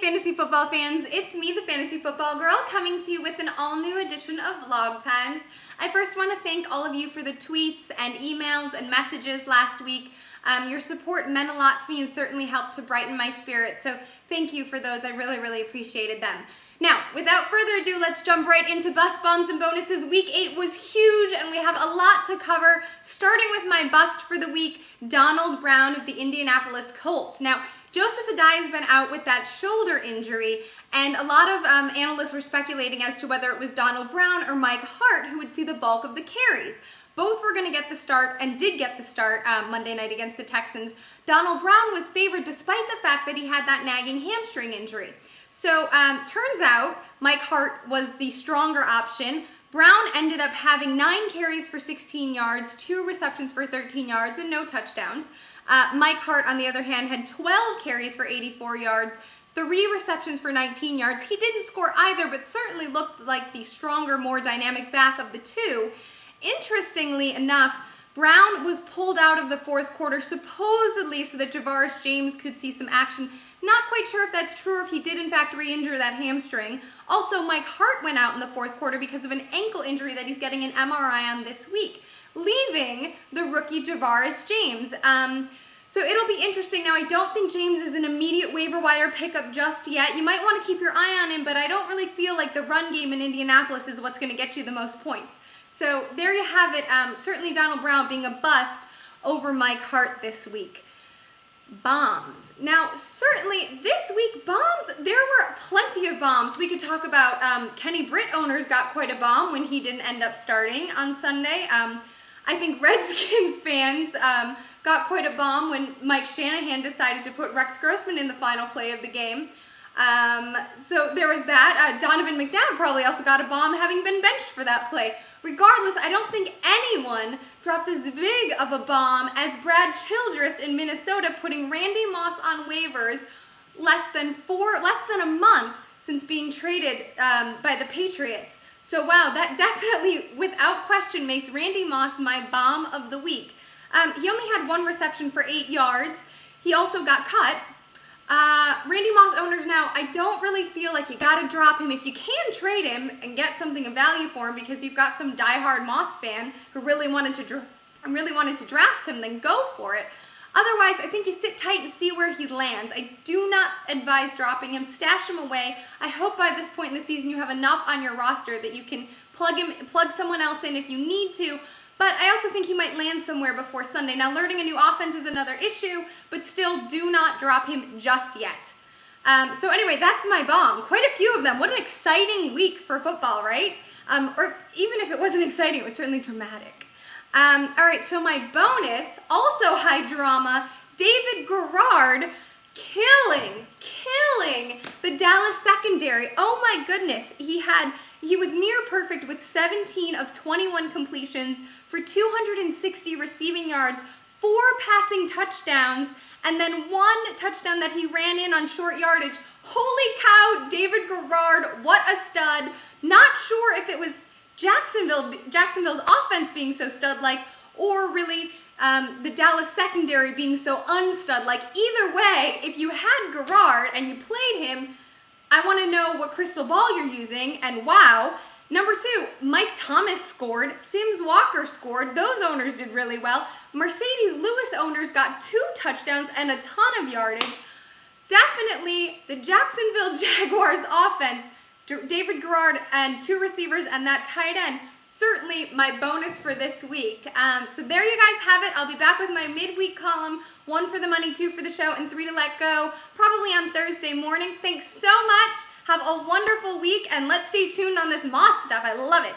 fantasy football fans. It's me, the Fantasy Football Girl, coming to you with an all-new edition of Vlog Times. I first want to thank all of you for the tweets and emails and messages last week. Your support meant a lot to me and certainly helped to brighten my spirit, so thank you for those. I really appreciated them. Now, without further ado, let's jump right into bust, bombs, and bonuses. Week 8 was huge, and we have a lot to cover, starting with my bust for the week, Donald Brown of the Indianapolis Colts. Now, Joseph Addai has been out with that shoulder injury, and a lot of analysts were speculating as to whether it was Donald Brown or Mike Hart who would see the bulk of the carries. Both were going to get the start and did get the start Monday night against the Texans. Donald Brown was favored despite the fact that he had that nagging hamstring injury. So turns out Mike Hart was the stronger option. Brown ended up having 9 carries for 16 yards, 2 receptions for 13 yards, and no touchdowns. Mike Hart, on the other hand, had 12 carries for 84 yards, 3 receptions for 19 yards. He didn't score either, but certainly looked like the stronger, more dynamic back of the two. Interestingly enough, Brown was pulled out of the fourth quarter supposedly so that Javaris James could see some action. Not quite sure if that's true or if he did in fact re-injure that hamstring. Also, Mike Hart went out in the fourth quarter because of an ankle injury that he's getting an MRI on this week, leaving the rookie Javaris James. So it'll be interesting. Now, I don't think James is an immediate waiver wire pickup just yet. You might want to keep your eye on him, but I don't really feel like the run game in Indianapolis is what's going to get you the most points. So there you have it. Certainly Donald Brown being a bust over Mike Hart this week. Bombs. Now, certainly this week, bombs, there were plenty of bombs. We could talk about Kenny Britt owners got quite a bomb when he didn't end up starting on Sunday. I think Redskins fans got quite a bomb when Mike Shanahan decided to put Rex Grossman in the final play of the game. So there was that. Donovan McNabb probably also got a bomb having been benched for that play. Regardless, I don't think anyone dropped as big of a bomb as Brad Childress in Minnesota putting Randy Moss on waivers less than a month since being traded by the Patriots. So wow, that definitely, without question, makes Randy Moss my bomb of the week. He only had 1 reception for 8 yards. He also got cut. Randy Moss owners now, I don't really feel like you gotta drop him. If you can trade him and get something of value for him because you've got some diehard Moss fan who really wanted to draft him, then go for it. Otherwise, I think you sit tight and see where he lands. I do not advise dropping him. Stash him away. I hope by this point in the season you have enough on your roster that you can plug someone else in if you need to. But I also think he might land somewhere before Sunday. Now, learning a new offense is another issue, but still do not drop him just yet. So anyway, that's my bomb. Quite a few of them. What an exciting week for football, right? Or even if it wasn't exciting, it was certainly dramatic. All right, so my bonus, also high drama, David Garrard killing the Dallas secondary. Oh my goodness, he was near perfect with 17 of 21 completions for 260 receiving yards, 4 passing touchdowns, and then 1 touchdown that he ran in on short yardage. Holy cow, David Garrard, what a stud. Not sure if it was Jacksonville's offense being so stud-like, or really the Dallas secondary being so unstud-like. Either way, if you had Garrard and you played him, I want to know what crystal ball you're using, and wow. Number 2, Mike Thomas scored, Sims Walker scored, those owners did really well. Mercedes Lewis owners got 2 touchdowns and a ton of yardage. Definitely the Jacksonville Jaguars offense, David Garrard and 2 receivers and that tight end, certainly my bonus for this week. So there you guys have it. I'll be back with my midweek column, 1 for the money, 2 for the show, and 3 to let go, probably on Thursday morning. Thanks so much. Have a wonderful week, and let's stay tuned on this Moss stuff. I love it.